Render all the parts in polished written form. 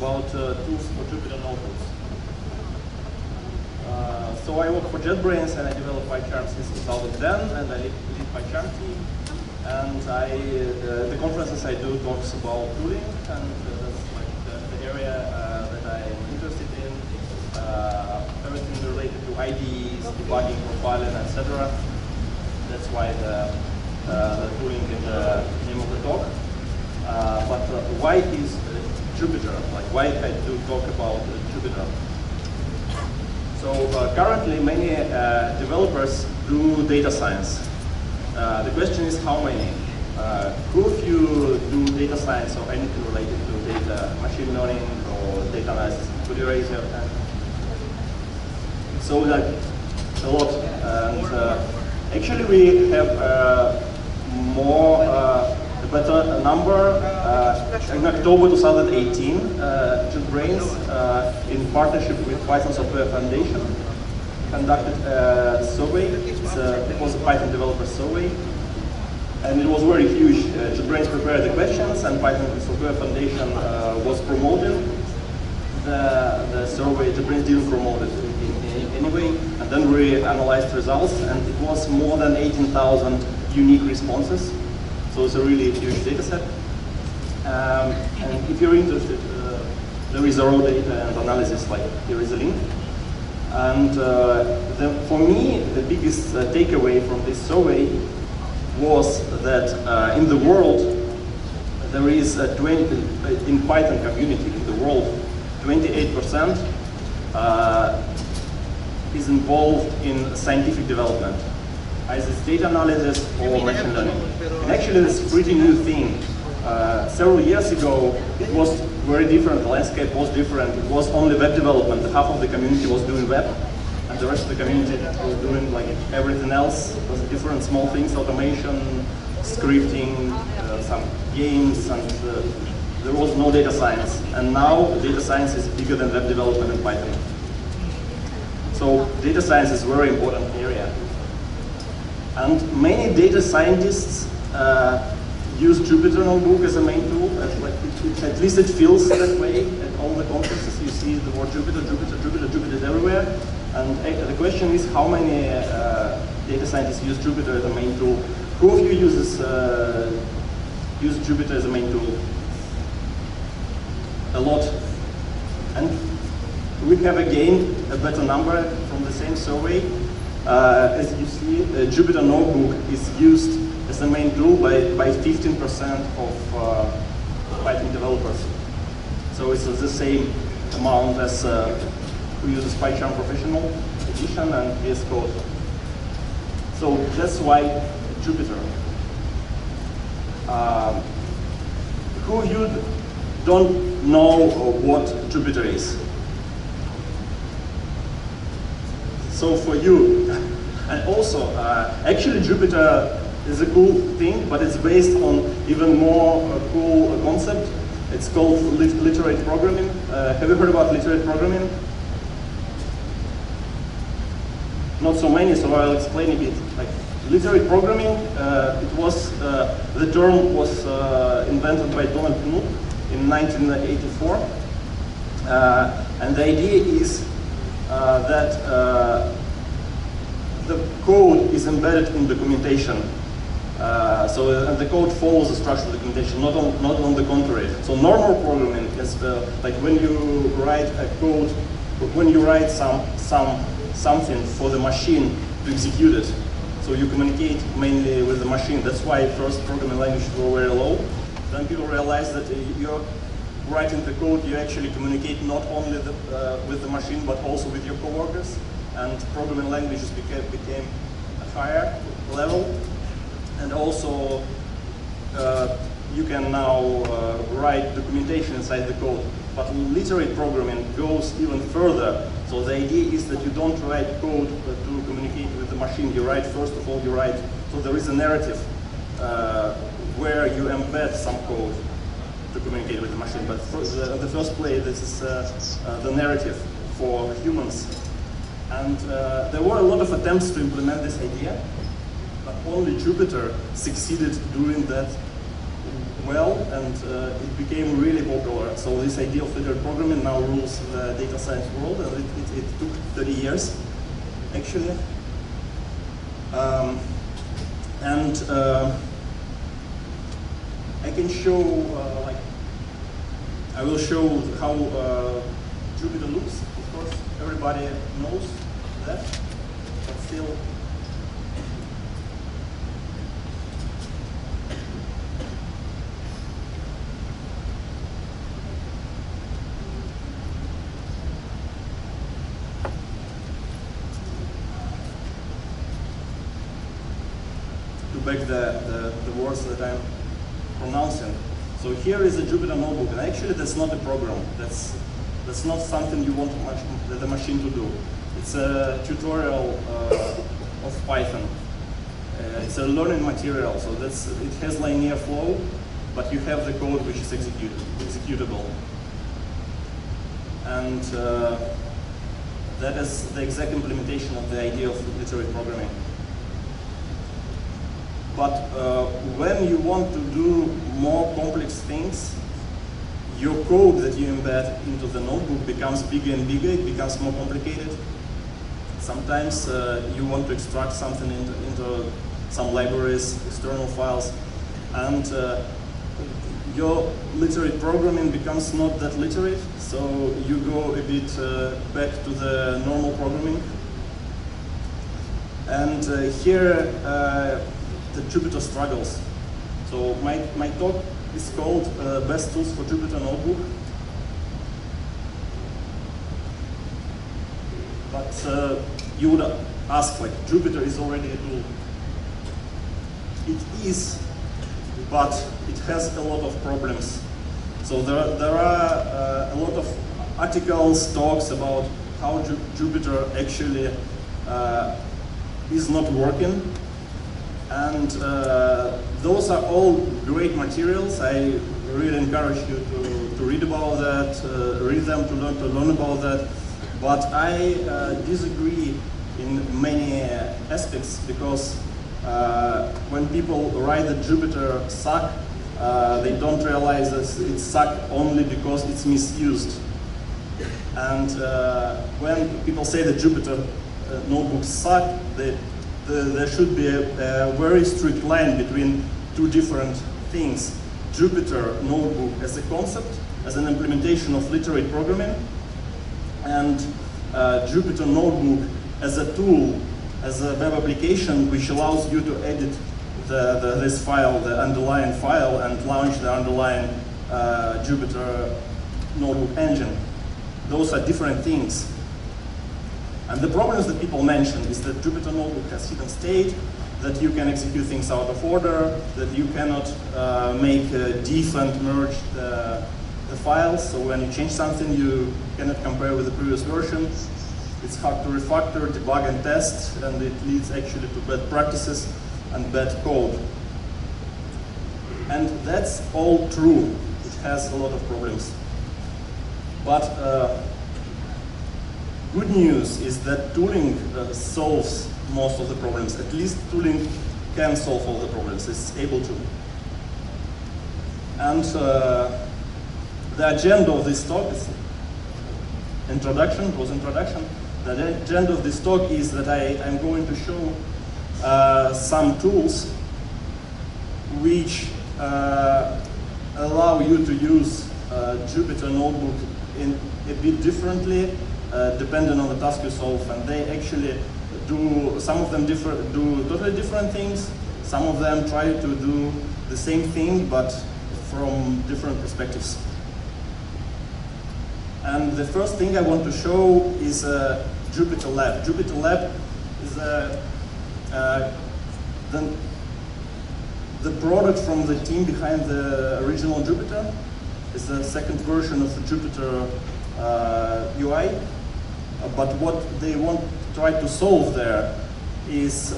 about tools for Jupyter notebooks. So I work for JetBrains and I develop PyCharm since 2010, and I lead PyCharm team. And the conferences I do talks about tooling, and that's like the area that I'm interested in. Everything related to IDEs, debugging, profiling, etc. That's why the tooling is the name of the talk. But why is Jupyter? Like, why I do talk about Jupyter? So currently, many developers do data science. The question is how many? Who of you do data science or anything related to data, machine learning or data analysis? Could you raise your hand? So like a lot. And actually, we have more, a better number. In October 2018, JetBrains, in partnership with Python Software Foundation, conducted a survey. It was a Python developer survey, and it was very huge. JetBrains prepared the questions, and Python Software Foundation was promoting the survey. JetBrains didn't promote it anyway, and then we analyzed results, and it was more than 18,000 unique responses. So it's a really huge data set. And if you're interested, there is a raw data and analysis, like here is a link. And for me, the biggest takeaway from this survey was that in the world, there is in Python community in the world, 28% is involved in scientific development, either it's data analysis or machine learning. And actually, this is a pretty new thing. Several years ago, it was very different. The landscape was different. It was only web development. Half of the community was doing web, and the rest of the community was doing like everything else. It was different small things, automation, scripting, some games, and there was no data science. And now data science is bigger than web development in Python. So data science is a very important area. And many data scientists use Jupyter Notebook as a main tool. At least it feels that way at all the conferences. You see the word Jupyter, Jupyter, Jupyter, Jupyter is everywhere. And the question is, how many data scientists use Jupyter as a main tool? Who of you use Jupyter as a main tool? A lot. And we have again a better number from the same survey. As you see, Jupyter Notebook is used as the main tool by 15% of Python developers. So it's the same amount as who uses PyCharm Professional Edition and VS Code. So that's why Jupyter. Who of you don't know what Jupyter is? So for you, and also, actually Jupyter is a cool thing, but it's based on even more cool concept. It's called literate programming. Have you heard about literate programming? Not so many, so I'll explain a bit. Like literate programming, the term was invented by Donald Knuth in 1984, and the idea is that the code is embedded in documentation. So the code follows the structure of the documentation, not on the contrary. So normal programming is like when you write a code, when you write something for the machine to execute it. So you communicate mainly with the machine. That's why first programming languages were very low. Then people realized that you're writing the code, you actually communicate not only with the machine, but also with your coworkers. And programming languages became a higher level. And also, you can now write documentation inside the code. But literate programming goes even further. So the idea is that you don't write code to communicate with the machine. You write, first of all, so there is a narrative where you embed some code to communicate with the machine. But in the first place, this is the narrative for humans. And there were a lot of attempts to implement this idea, but only Jupyter succeeded doing that well, and it became really popular. So this idea of literate programming now rules the data science world, and it took 30 years, actually. I can show, I will show how Jupyter looks. Of course, everybody knows that, but still. To back the words that I'm pronouncing. So here is a Jupyter notebook, and actually that's not a program. That's not something you want the machine to do. It's a tutorial of Python. It's a learning material, so it has linear flow, but you have the code which is executable. And that is the exact implementation of the idea of literate programming. But when you want to do more complex things, your code that you embed into the notebook becomes bigger and bigger, it becomes more complicated. Sometimes you want to extract something into some libraries, external files, and your literate programming becomes not that literate, so you go a bit back to the normal programming. And here, the Jupyter struggles. So my talk is called Best Tools for Jupyter Notebook. But you would ask, like, Jupyter is already a tool. It is, but it has a lot of problems. So there are a lot of articles, talks about how Jupyter actually is not working. And those are all great materials. I really encourage you to read about that, read them to learn about that. But I disagree in many aspects, because when people write that Jupyter sucks, they don't realize that it sucks only because it's misused. And when people say that Jupyter notebooks suck, there should be a very strict line between two different things. Jupyter notebook as a concept, as an implementation of literate programming, and Jupyter notebook as a tool, as a web application which allows you to edit this file, the underlying file, and launch the underlying Jupyter notebook engine. Those are different things. And the problems that people mention is that Jupyter Notebook has hidden state, that you can execute things out of order, that you cannot make a diff and merge the files, so when you change something you cannot compare with the previous version. It's hard to refactor, debug and test, and it leads actually to bad practices and bad code. And that's all true. It has a lot of problems. But good news is that tooling solves most of the problems. At least tooling can solve all the problems. It's able to. And the agenda of this talk is introduction. The agenda of this talk is that I'm going to show some tools which allow you to use Jupyter Notebook in a bit differently, depending on the task you solve, and they actually do, some of them do totally different things, some of them try to do the same thing but from different perspectives. And the first thing I want to show is JupyterLab. JupyterLab is the product from the team behind the original Jupyter. It's the second version of the Jupyter UI. But what they want to try to solve there is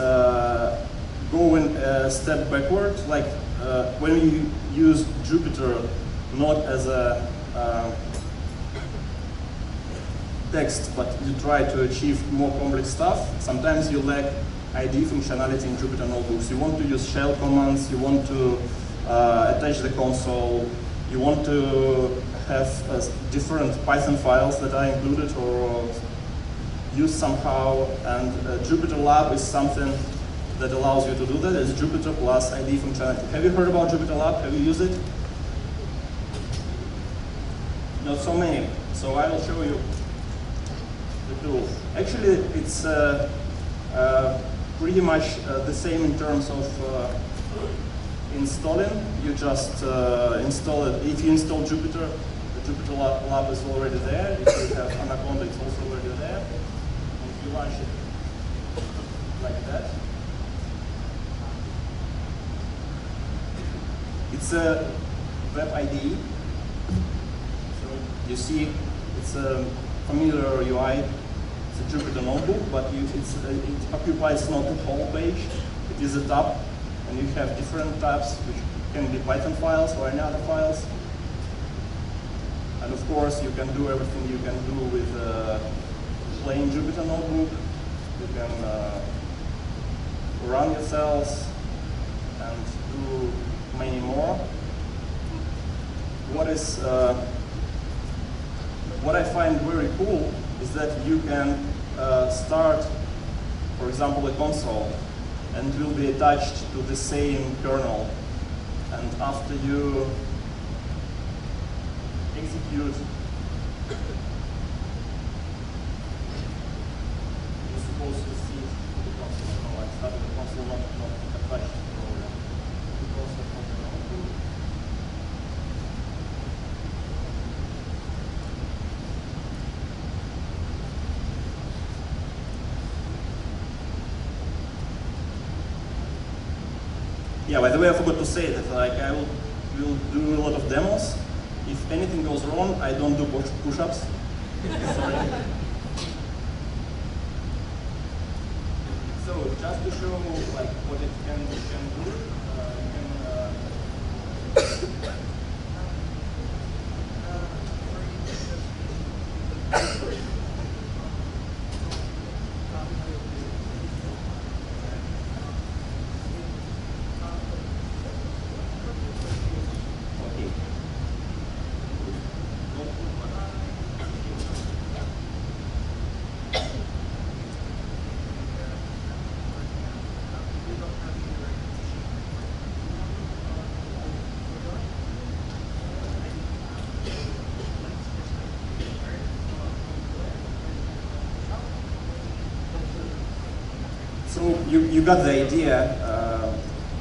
going a step backward. Like when you use Jupyter not as a text, but you try to achieve more complex stuff, sometimes you lack IDE functionality in Jupyter Notebooks. You want to use shell commands, you want to attach the console, you want to have different Python files that are included or used somehow, and JupyterLab is something that allows you to do that. It's Jupyter plus IDE functionality. Have you heard about JupyterLab? Have you used it? Not so many. So I will show you the tool. Actually, it's pretty much the same in terms of installing. You just install it. If you install Jupyter, the JupyterLab is already there. If you have Anaconda, it's also already there. And if you launch it like that, it's a web IDE. So you see, it's a familiar UI. It's a Jupyter notebook, but it occupies not the whole page. It is a tab, and you have different tabs, which can be Python files or any other files. And of course, you can do everything you can do with a plain Jupyter notebook. You can run your cells and do many more. What I find very cool is that you can start, for example, a console, and it will be attached to the same kernel. And after you execute, you're supposed to see the console. No, I started the console not attached to the program. Yeah, by the way, I forgot to say that I will do a lot of demos. If anything goes wrong, I don't do push-ups. Sorry. So just to show like what it can do, you can So you got the idea.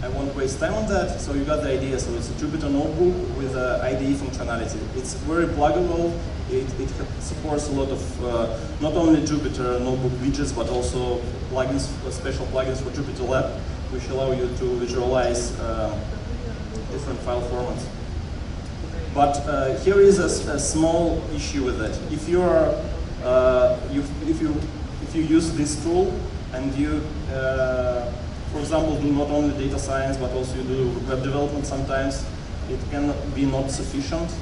I won't waste time on that. So you got the idea. So it's a Jupyter notebook with IDE functionality. It's very pluggable. It supports a lot of not only Jupyter notebook widgets, but also plugins, special plugins for JupyterLab, which allow you to visualize different file formats. But here is a small issue with it. If you are if you use this tool and you, for example, do not only data science but also you do web development sometimes, it can be not sufficient,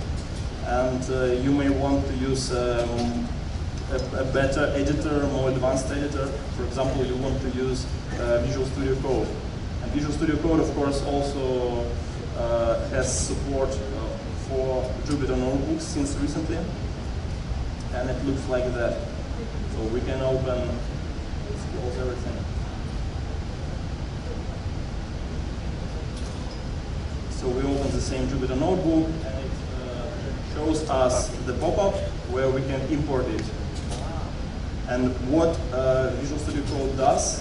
and you may want to use a better editor, more advanced editor. For example, you want to use Visual Studio Code. And Visual Studio Code, of course, also has support for Jupyter notebooks since recently, and it looks like that. So we can open, let's close everything. So we open the same Jupyter notebook, and it shows us the pop-up where we can import it. And what Visual Studio Code does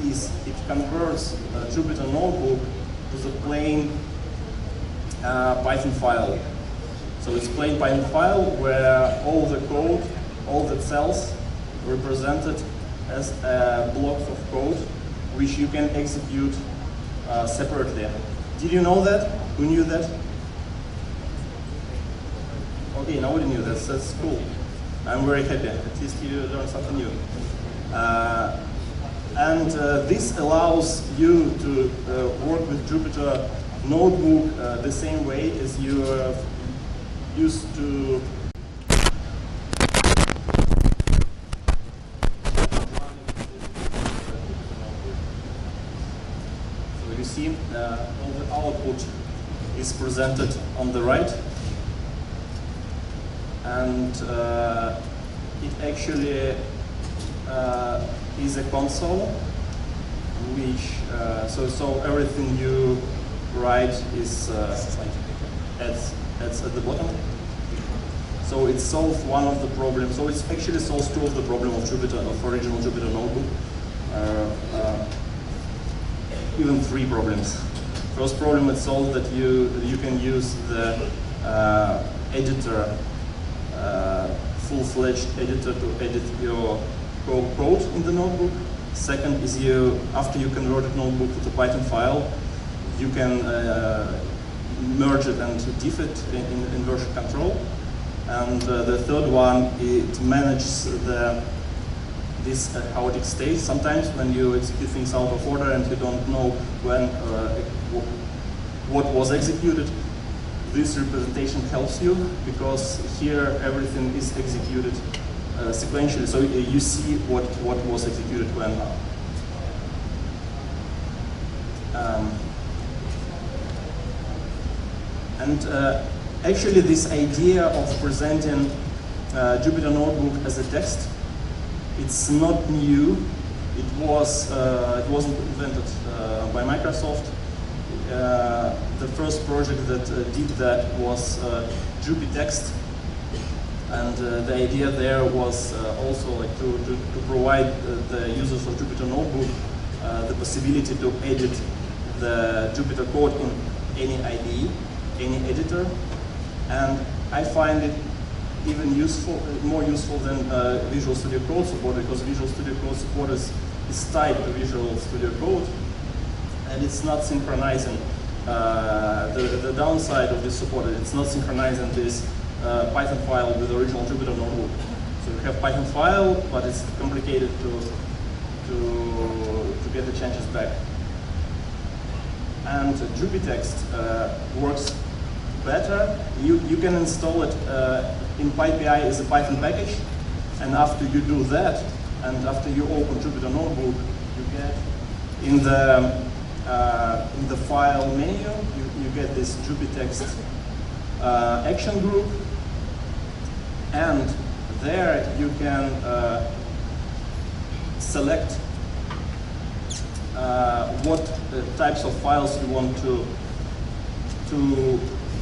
is it converts Jupyter notebook to the plain Python file. So it's plain Python file where all the code, all the cells represented as blocks of code which you can execute separately. Did you know that? Who knew that? Okay, nobody knew that. That's cool. I'm very happy. At least you learned something new. And this allows you to work with Jupyter notebook the same way as you used to. So you see, all the output is presented on the right, and it actually is a console, which so everything you write is at the bottom. So it solves one of the problems. So it actually solves two of the problem of Jupyter, of original Jupyter notebook. Even three problems. First problem, it solves that you can use the editor, full-fledged editor to edit your code in the notebook. Second is after you converted notebook to the Python file, you can merge it and diff it in version control. And the third one, it manages this chaotic state. Sometimes when you execute things out of order and you don't know when what was executed, this representation helps you, because here everything is executed sequentially, so you see what was executed when. Actually, this idea of presenting Jupyter Notebook as a text, it's not new. It wasn't invented by Microsoft. The first project that did that was JupyText, and the idea there was also like to provide the users of Jupyter Notebook the possibility to edit the Jupyter code in any IDE, any editor. And I find it even more useful than Visual Studio Code support, because Visual Studio Code support is tied to Visual Studio Code, and it's not synchronizing. The downside of this support is it's not synchronizing this Python file with the original Jupyter Notebook. So you have Python file, but it's complicated to get the changes back. And JupyText works better. You can install it in PyPI as a Python package, and after you do that, and after you open Jupyter Notebook, you get in the file menu, you get this JupyText action group, and there you can select what types of files you want to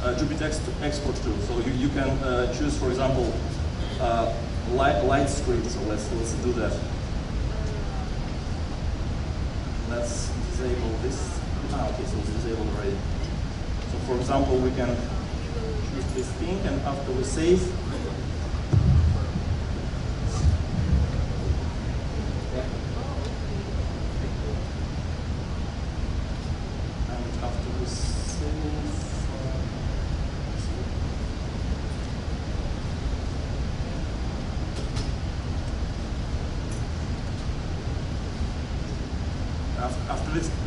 JupyText to export to. So you can choose, for example, light screen. So let's do that. Let's disable this. Okay, so it's disabled already. So for example, we can choose this thing, and after we save,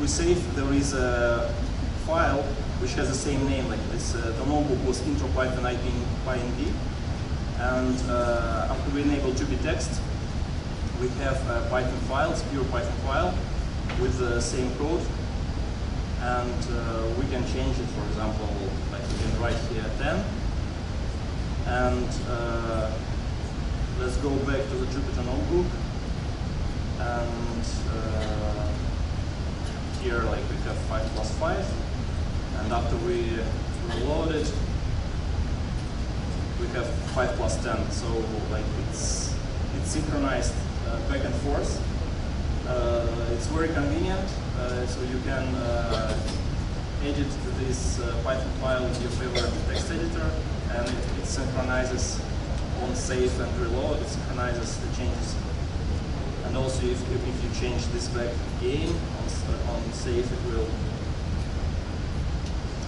we save, there is a file which has the same name like this. The notebook was intro Python IDE, and after we enable JupyText, we have Python files, pure Python file with the same code, and we can change it. For example, like we can write here 10, and let's go back to the Jupyter Notebook, and here, like, we have 5 plus 5, and after we reload it, we have 5 plus 10. So, like, it's synchronized back and forth. It's very convenient, so you can edit this Python file with your favorite text editor, and it synchronizes on save and reload. It synchronizes the changes. And also, if you change this back again on save, it will,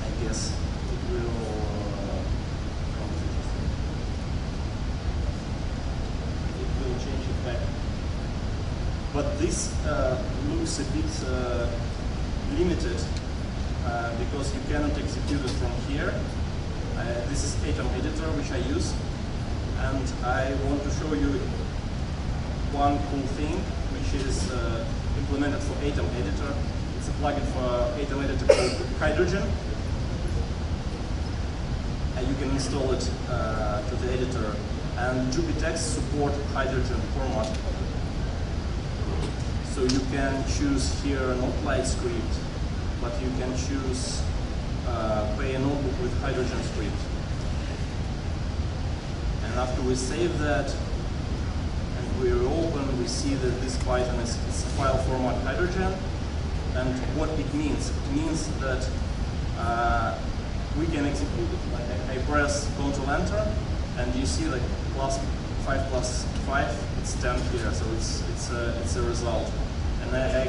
I guess, it will change it back. But this looks a bit limited because you cannot execute it from here. This is Atom Editor, which I use, and I want to show you one cool thing, which is implemented for Atom Editor, It's a plugin for atom editor called Hydrogen. And you can install it to the editor. And JupyText support Hydrogen format. So you can choose here not light script, but you can choose pay a notebook with Hydrogen script. And after we save that and we reopen, we see that this Python is file format Hydrogen. And what it means that we can execute it. Like I press Ctrl Enter, and you see like +5 + 5, it's 10 here, so it's a result. And I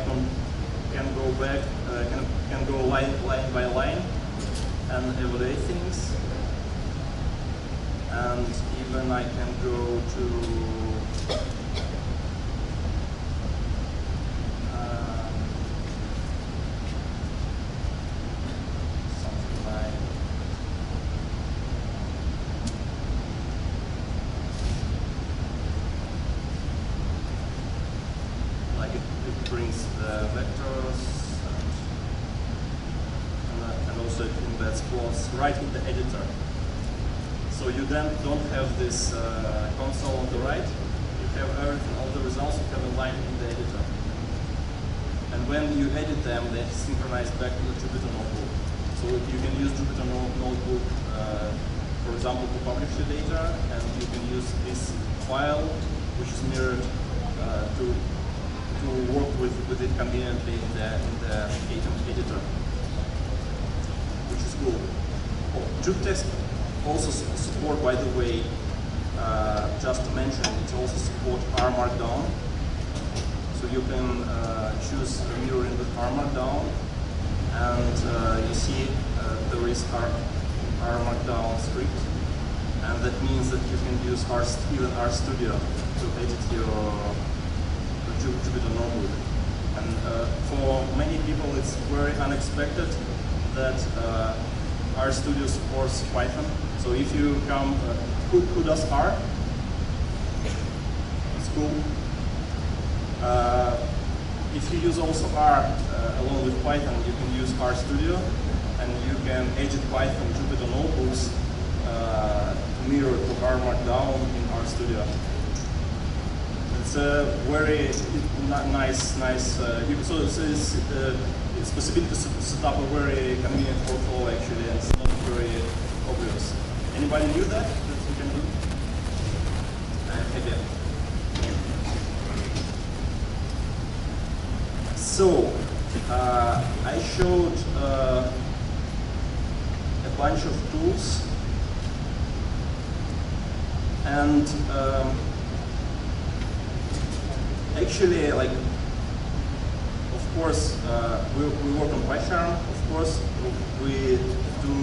can go back, can go line by line and evaluate things. And even I can go to brings the vectors and also it embeds plots right in the editor. So you then don't have this console on the right. You have everything, all the results you have aligned in the editor. And when you edit them, they synchronize back to the Jupyter notebook. So you can use Jupyter notebook, for example, to publish the data, and you can use this file, which is mirrored to work with it conveniently in the Atom editor, which is cool. Oh, JupyText also support, by the way, just to mention, it also supports R Markdown. So you can choose mirroring with R Markdown, and you see there is R Markdown script, and that means that you can use even RStudio to edit your Jupyter notebook. And for many people it's very unexpected that RStudio supports Python. So if you come, who does R? It's cool. If you use also R along with Python, you can use RStudio, and you can edit Python Jupyter notebooks mirror to R Markdown in RStudio. It's a very nice. So it's possible to set up a very convenient workflow actually, and it's not very obvious. Anybody knew that you can do? I'm happy. So I showed a bunch of tools, and actually, like, of course, we work on PyCharm. Of course, we do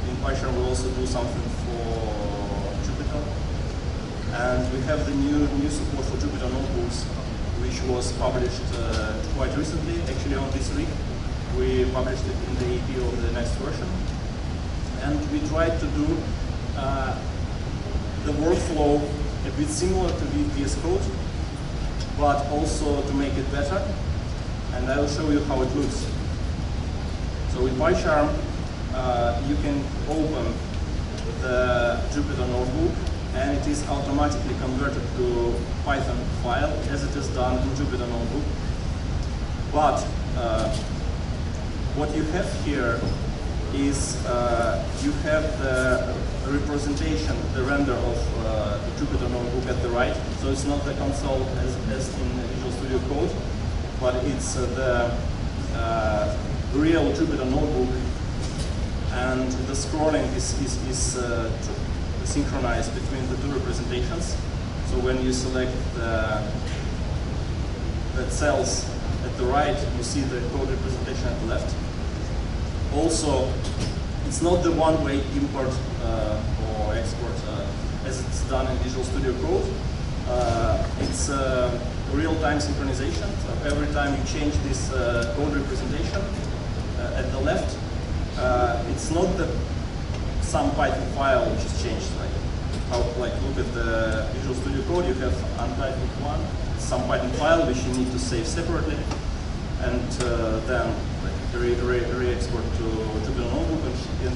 in PyCharm. We also do something for Jupyter, and we have the new support for Jupyter notebooks, which was published quite recently. Actually, on this week, we published it in the EP of the next version, and we tried to do the workflow a bit similar to VS Code, but also to make it better, and I will show you how it looks. So with PyCharm, you can open the Jupyter notebook, and it is automatically converted to Python file as it is done in Jupyter notebook. But what you have here is you have the representation, the render of the Jupyter notebook at the right. So it's not the console as in Visual Studio Code, but it's the real Jupyter notebook, and the scrolling is synchronized between the two representations. So when you select the cells at the right, you see the code representation at the left. Also, it's not the one-way import or export as it's done in Visual Studio Code. It's real-time synchronization. So every time you change this code representation at the left, it's not some Python file which is changed. Like look at the Visual Studio Code, you have untitled one, some Python file which you need to save separately, and then re-export to Jupyter Notebook, and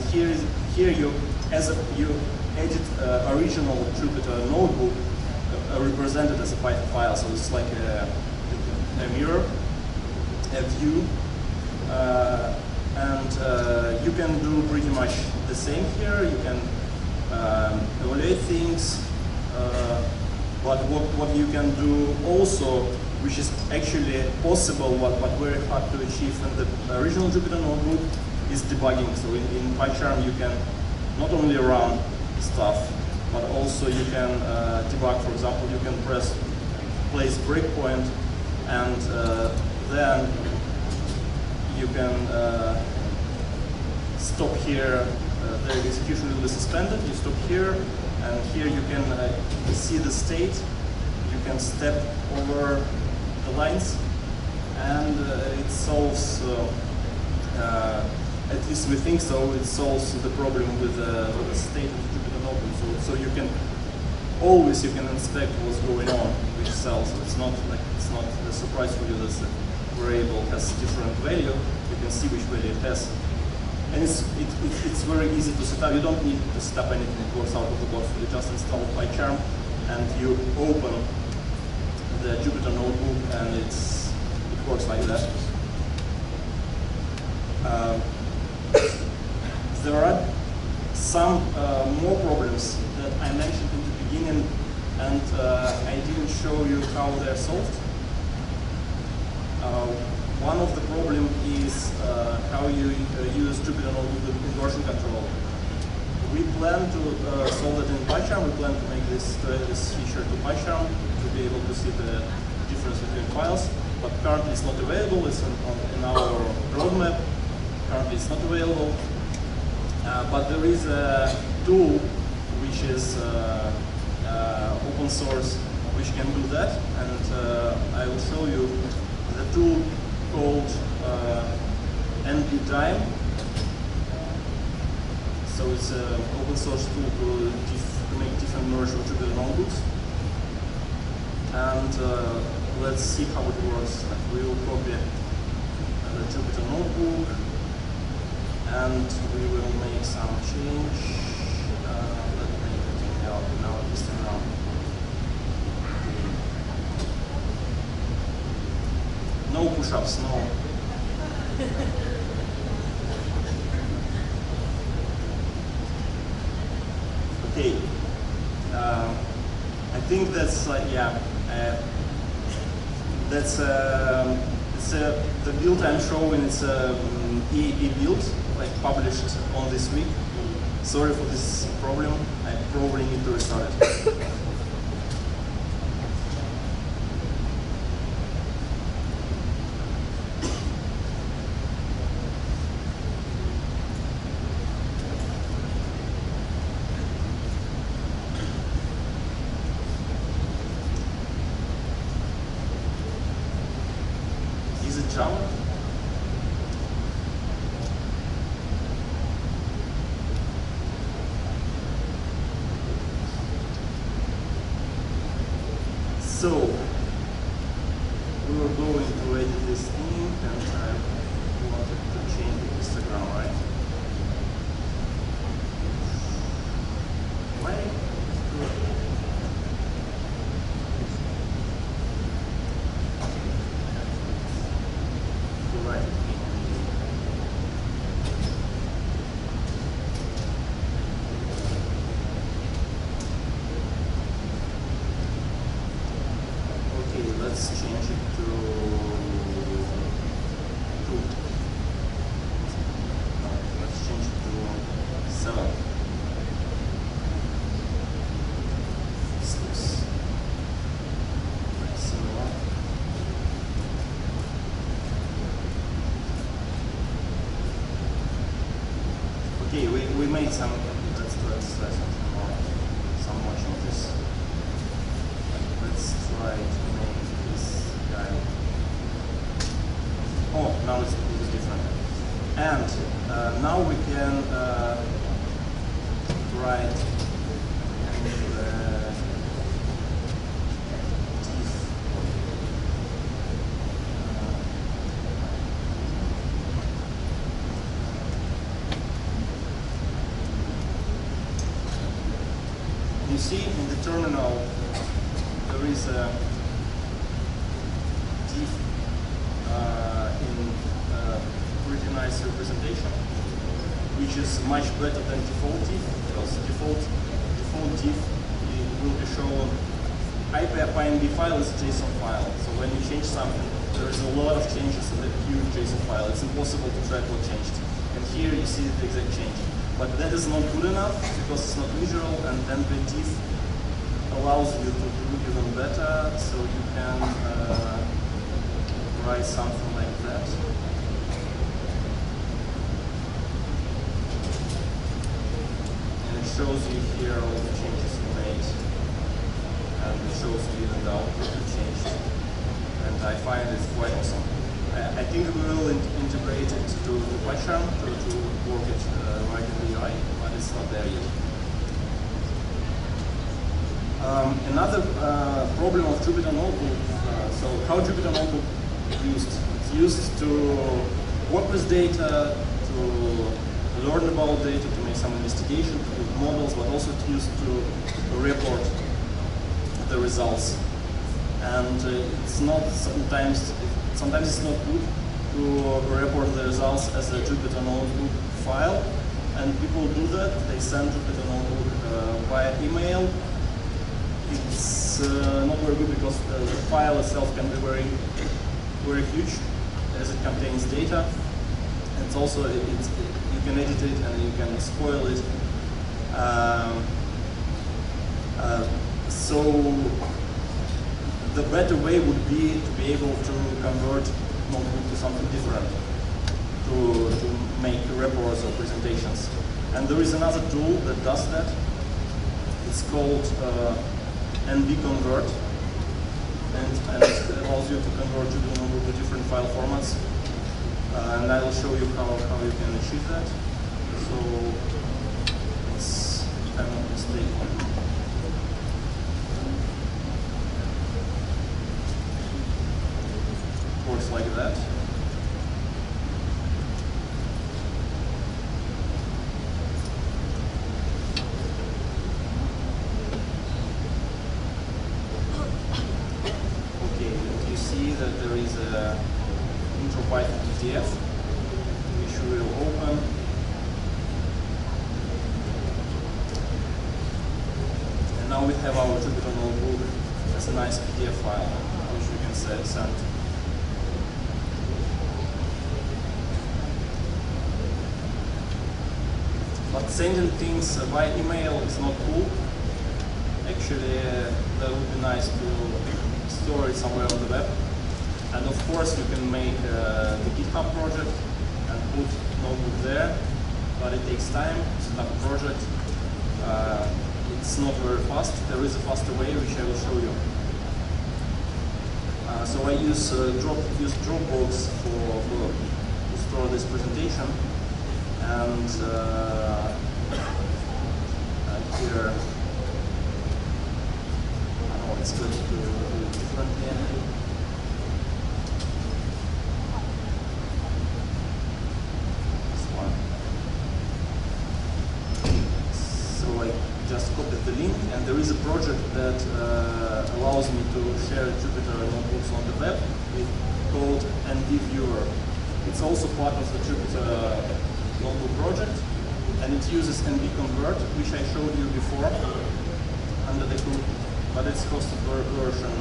here you edit original Jupyter Notebook represented as a Python file, so it's like a mirror, a view, and you can do pretty much the same here. You can evaluate things, but what you can do also, which is actually possible, but very hard to achieve in the original Jupyter Notebook, is debugging. So in PyCharm you can not only run stuff, but also you can debug. For example, you can place breakpoint, and then you can stop here. The execution will be suspended. You stop here, and here you can see the state. You can step over the lines, and it solves. At least we think so. It solves the problem with the state of Jupyter Notebook. So you can always inspect what's going on with cells. So it's not a surprise for you that the variable has different value. You can see which value it has, and it's very easy to set up. You don't need to set up anything. It works out of the box. You just install PyCharm, and you open the Jupyter Notebook, and it works like that. There are some more problems that I mentioned in the beginning, and I didn't show you how they're solved. One of the problems is how you use Jupyter Notebook with version control. We plan to solve it in PyCharm. We plan to make this feature to PyCharm to be able to see the difference between files, but currently it's not available. It's in our roadmap. Currently it's not available. But there is a tool which is open source which can do that, and I will show you the tool called nptime. So it's an open source tool to make different merge of Jupyter Notebooks. And let's see how it works. We will copy the Jupyter Notebook, and we will make some change. Let me take it out now this time around. No push-ups, no. Okay. I think that's that's the build I'm showing. It's EAP build, like published on this week. Sorry for this problem. I probably need to restart it. Is it Java? So, we were going to edit this thing, and I wanted to change the histogram, right? Why? Right. Let's change it to 2. No, let's change it to 7. This looks similar. Okay, we made some. Let's try something more. Some more changes. Let's try to make this guy. Oh, now it's different. And now we can write you see in the terminal, there is a div in pretty nice representation, which is much better than default div, because default div will be shown. PyNB file is a JSON file, so when you change something, there is a lot of changes in the huge JSON file. It's impossible to track what changed. And here you see the exact change. But that is not good enough because it's not visual, and then the div allows you to do even better, so you can write something like that. And it shows you here all the changes you made. And it shows you even the output you changed. And I find it quite awesome. I think we will integrate it to the PyCharm to work it right in the UI, but it's not there yet. Another problem of Jupyter Notebook, so how Jupyter Notebook is used? It's used to work with data, to learn about data, to make some investigation, to build models, but also it's used to report the results. And it's not sometimes it's not good to report the results as a Jupyter Notebook file, and people do that. They send Jupyter Notebook via email. It's not very good because the file itself can be very huge, as it contains data. And it's also you can edit it and you can spoil it. So the better way would be to be able to convert notebook to something different, to make reports or presentations. And there is another tool that does that. It's called NB-convert, and it allows you to convert Jupyter Notebook to different file formats. And I will show you how you can achieve that. So it's kind of a mistake. Works like that. Okay, you see that there is a intro Python PDF, which we will open. And now we have our Jupyter Notebook as a nice PDF file, which we can send. But sending things by email is not cool. Actually, that would be nice to store it somewhere on the web. And of course, you can make the GitHub project and put notebook there, but it takes time to set up a project. It's not very fast. There is a faster way, which I will show you. So I use Dropbox to store this presentation. And here, I know it's good to do it differently. This one. So I just copied the link, and there is a project that allows me to share Jupyter Notebooks on the web. It's called NB-Viewer. It's also part of the Jupyter Notebook project, and it uses NB-convert, which I showed you before under the group, but it's hosted version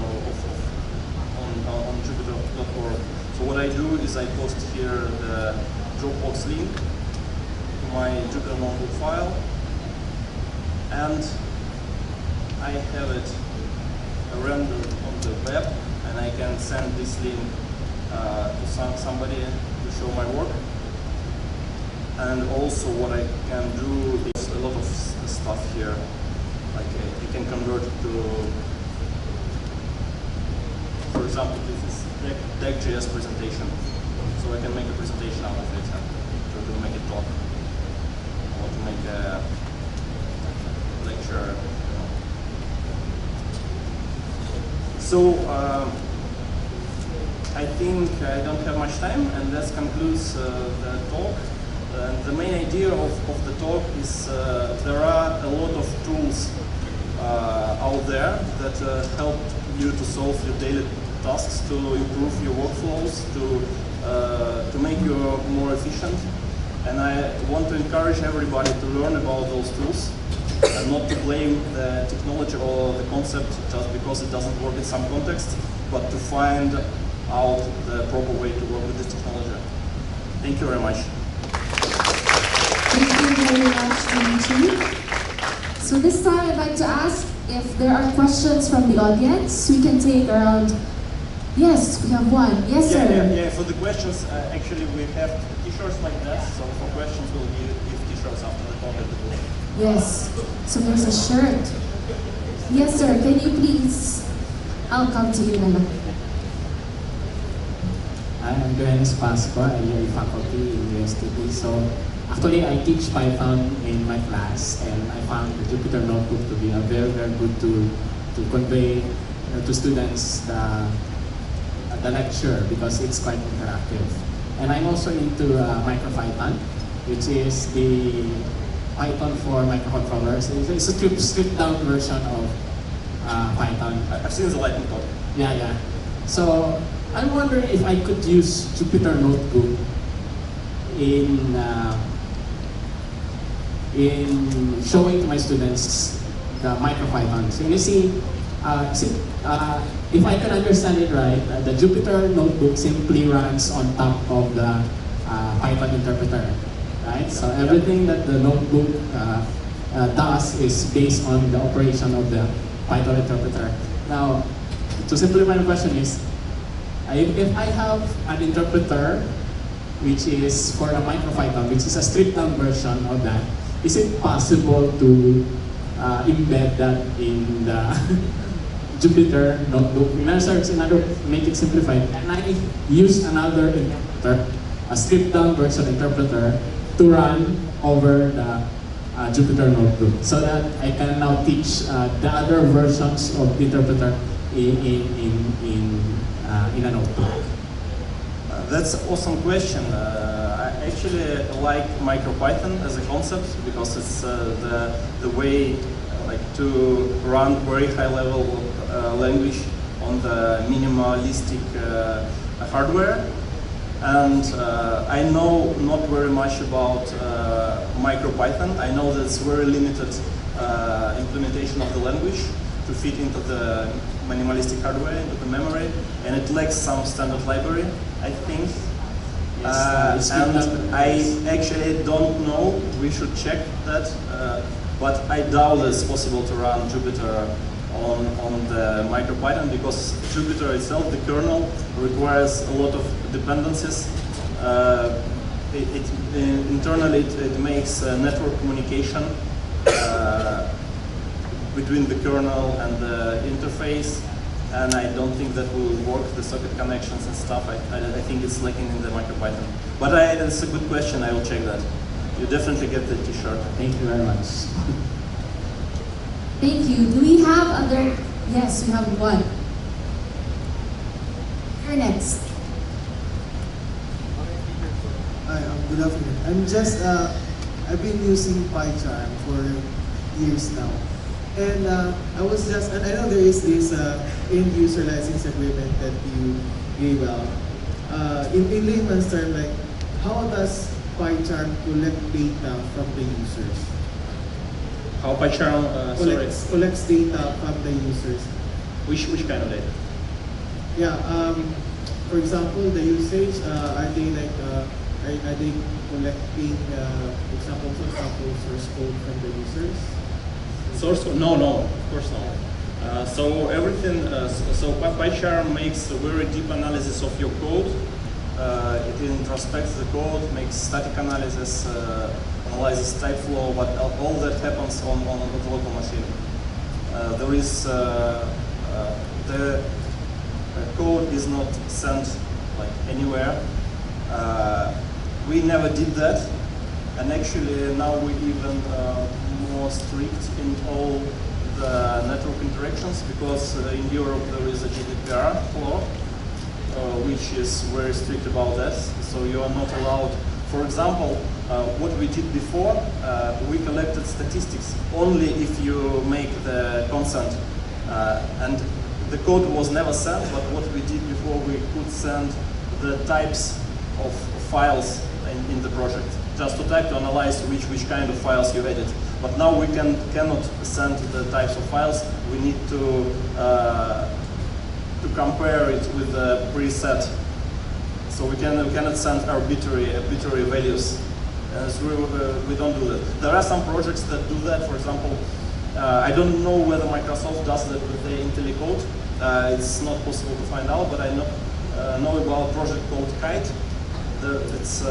on Jupyter.org. So what I do is I post here the Dropbox link to my Jupyter Notebook file, and I have it rendered on the web, and I can send this link to somebody to show my work. And also what I can do is a lot of stuff here. Like you can convert it to, for example, this is deck.js presentation. So I can make a presentation out of it and to make a talk or to make a lecture. So I think I don't have much time, and that concludes the talk. The main idea of the talk is there are a lot of tools out there that help you to solve your daily tasks, to improve your workflows, to make you more efficient. And I want to encourage everybody to learn about those tools and not to blame the technology or the concept just because it doesn't work in some context, but to find out the proper way to work with this technology. Thank you very much. Thank you very much, Dmitry. So this time I'd like to ask if there are questions from the audience. We can take around. Yes, we have one. Yes, sir. Yeah. For the questions, actually we have t-shirts like that. So for questions, we'll give t-shirts after the talk at the booth. Yes. So there's a shirt. Yes, sir. Can you please? I'll come to you, Nana. I'm Johannes Pasqua, I'm a faculty in USTP. So actually, I teach Python in my class, and I found the Jupyter Notebook to be a very, very good tool to convey to students the lecture because it's quite interactive. And I'm also into MicroPython, which is the Python for microcontrollers. It's a stripped down version of Python. I've seen the lightning talk. Yeah. So I'm wondering if I could use Jupyter Notebook in showing to my students the MicroPython. So you see, if I can understand it right, the Jupyter Notebook simply runs on top of the Python interpreter, right? So everything that the notebook does is based on the operation of the Python interpreter. Now, to simplify the question is, if I have an interpreter which is for a MicroPython, which is a stripped down version of that, is it possible to embed that in the Jupyter Notebook? Make it simplified. And I use another interpreter, a stripped down version interpreter, to run over the Jupyter Notebook, so that I can now teach the other versions of the interpreter in a notebook. That's an awesome question. I actually like MicroPython as a concept because it's the way to run very high-level language on the minimalistic hardware. And I know not very much about MicroPython. I know that it's very limited implementation of the language to fit into the minimalistic hardware, into the memory, and it lacks some standard library, I think. Yes, and I actually don't know, we should check that, but I doubt it's possible to run Jupyter on the MicroPython because Jupyter itself, the kernel, requires a lot of dependencies. Internally, it makes network communication between the kernel and the interface, and I don't think that will work, the socket connections and stuff. I think it's lacking in the MicroPython. But it's a good question, I will check that. You definitely get the t-shirt. Thank you very much. Thank you. Do we have other? Yes, we have one. You're next. Hi, good afternoon. I've been using PyCharm for years now. And I know there is this end user license agreement that you gave out. In layman's term, how does PyCharm collect data from the users? How PyCharm collects data from the users. Which kind of data? Yeah. For example, the usage. Are they collecting, for example, source code from the users? Source code? No, of course not. So everything. So PyCharm makes a very deep analysis of your code. It introspects the code, makes static analysis, analyzes type flow, but all that happens on the local machine. There is the code is not sent anywhere. We never did that, and actually now we even more strict in all the network interactions because in Europe there is a GDPR law which is very strict about that. So you are not allowed. For example, what we did before, we collected statistics only if you make the consent And the code was never sent, but what we did before, we could send the types of files in the project, just to type to analyze which kind of files you edit. But now we cannot send the types of files. We need to compare it with the preset. So we cannot send arbitrary values. So we don't do that. There are some projects that do that. For example, I don't know whether Microsoft does that with the IntelliCode. It's not possible to find out, but I know about a project called Kite. It's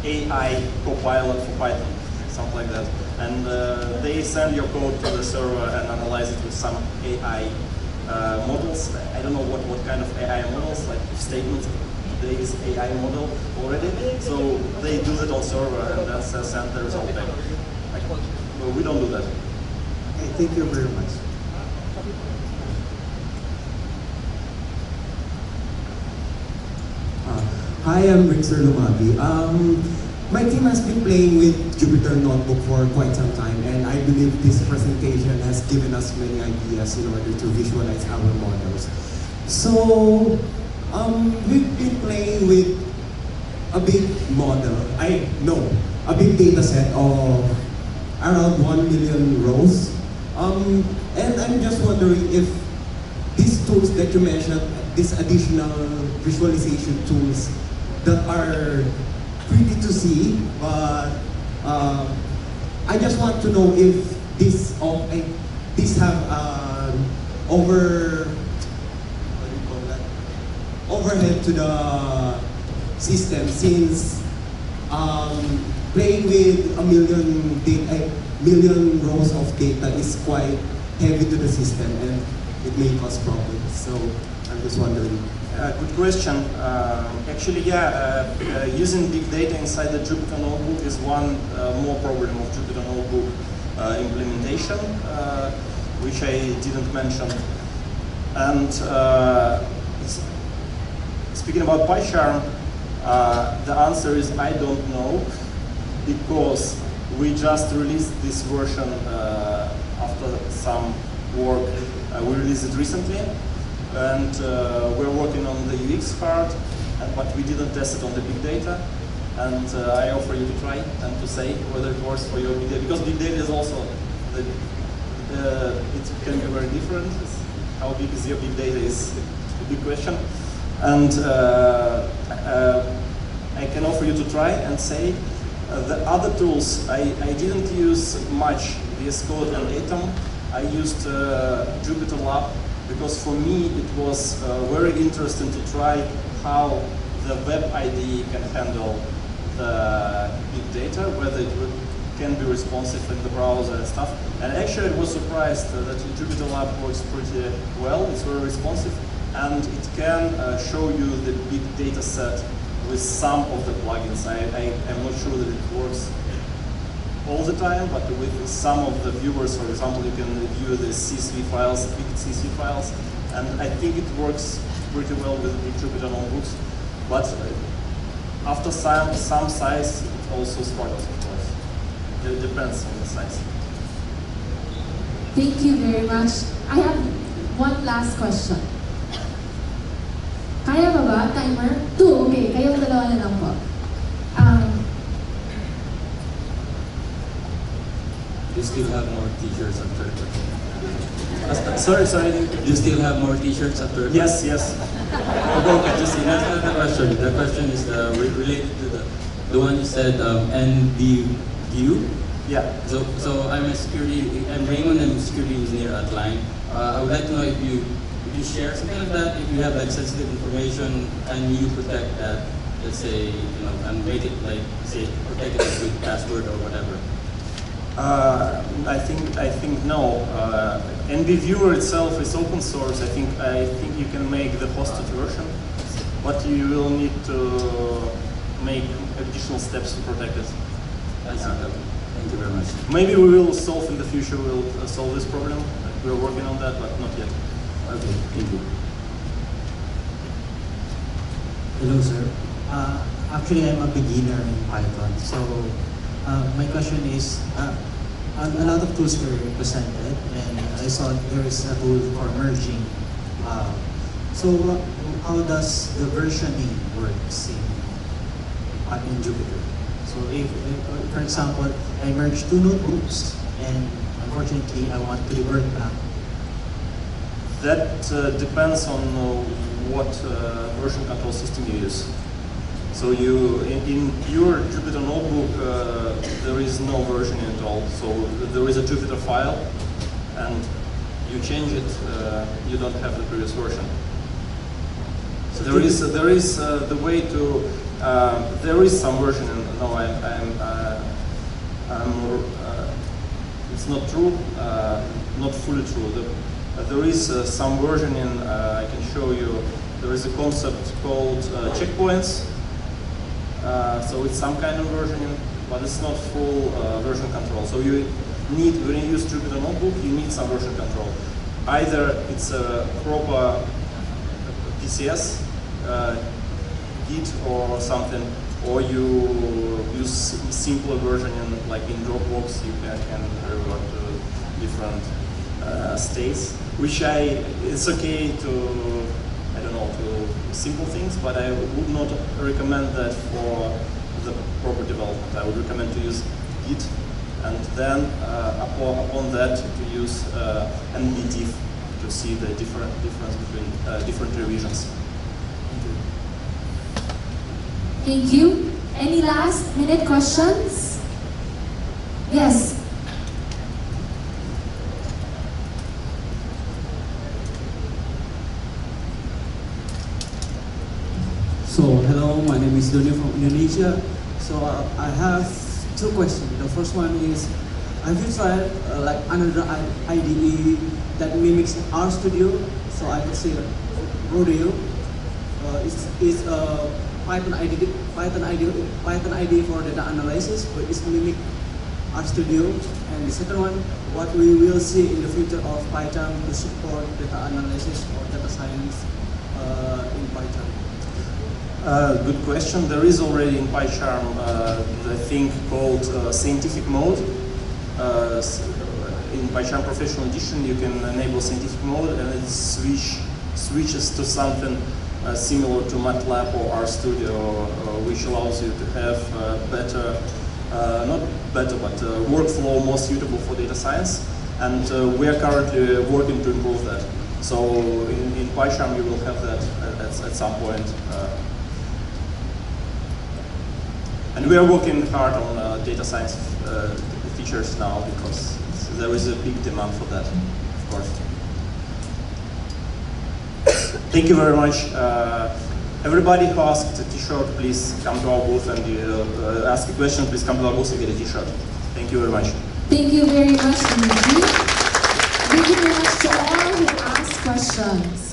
AI Copilot for Python, something like that. And they send your code to the server and analyze it with some AI models. I don't know what kind of AI models, like statements. There is AI model already, so they do that on server and then send the result back. Well, we don't do that. Okay, thank you very much. Hi, I'm Richard Lumabi. My team has been playing with Jupyter Notebook for quite some time, and I believe this presentation has given us many ideas in order to visualize our models. So, we've been playing with a big model, a big data set of around 1 million rows. And I'm just wondering if these tools that you mentioned, these additional visualization tools that are pretty to see, but I just want to know if these have overhead to the system, since playing with a million rows of data is quite heavy to the system and it may cause problems. So I'm just wondering. Good question. Actually, yeah, using big data inside the Jupyter Notebook is one more problem of Jupyter Notebook implementation, which I didn't mention. And speaking about PyCharm, the answer is I don't know, because we just released this version after some work. We released it recently. And we're working on the UX part, but we didn't test it on the big data. And I offer you to try and to say whether it works for your big data, because big data is also, it can be very different. How big is your big data is a big question. And I can offer you to try and say the other tools, I didn't use much VS Code and Atom. I used JupyterLab, because for me it was very interesting to try how the web IDE can handle the big data, whether it can be responsive in the browser and stuff. And actually I was surprised that JupyterLab works pretty well. It's very responsive, and it can show you the big data set with some of the plugins. I'm not sure that it works all the time, but with some of the viewers, for example, you can view the CSV files, big CSV files, and I think it works pretty well with big Jupyter notebooks. But after some size, it also struggles, of course. It depends on the size. Thank you very much. I have one last question. Kaya ba ba? Timer? 2, okay. Kayong dalawa na lang po. You still have more t-shirts after Sorry. You still have more t-shirts after Yes. Just that's not the question. The question is related to the one you said, NDView. Yeah. So I'm Raymond, I'm a security engineer at Line. I would like to know if you share something like that, if you have like sensitive information, and you protect that, let's say, and make it like, say, protect it with password or whatever. I think no. NBViewer itself is open source. I think you can make the hosted version, but you will need to make additional steps to protect it. I see that. Thank you very much. Maybe we will solve in the future. We'll solve this problem. We're working on that, but not yet. Okay, thank you. Hello, sir. Actually, I'm a beginner in Python. So, my question is, a lot of tools were presented, and I saw there is a tool for merging. So how does the versioning works in Jupyter? So if, for example, I merge two notebooks, and unfortunately I want to revert back. That depends on what version control system you use. So in your Jupyter notebook, there is no versioning at all. So there is a Jupyter file, and you change it, you don't have the previous version. So there is the way to, there is some version, and no, it's not true, not fully true. There is some version in, I can show you, there is a concept called checkpoints. So it's some kind of versioning, but it's not full version control. So you need, when you use Jupyter Notebook, you need some version control. Either it's a proper PCS, Git or something, or you use simpler version like in Dropbox, you can revert to different states, which it's okay to, I don't know, to simple things, but I would not recommend that for the proper development. I would recommend to use Git, and then upon that to use NBDiff to see the difference between different revisions. Thank you. Any last minute questions? Yes. So, hello, my name is Doni from Indonesia. So, I have two questions. The first one is, have you tried like another IDE that mimics RStudio? So, I could say Rodeo. It's Python IDE for data analysis, but it's mimic RStudio. And the second one, what we will see in the future of PyCharm to support data analysis or data science in PyCharm. Good question. There is already in PyCharm the thing called scientific mode. In PyCharm Professional Edition, you can enable scientific mode, and it switches to something similar to MATLAB or RStudio, which allows you to have better, not better, but workflow more suitable for data science. And we are currently working to improve that. So in PyCharm, you will have that at some point. And we are working hard on data science features now, because there is a big demand for that, of course. Thank you very much. Everybody who asked a t-shirt, please come to our booth, and ask a question, please come to our booth and get a t-shirt. Thank you very much. Thank you very much, Dmitry. Thank you very much to all who asked questions.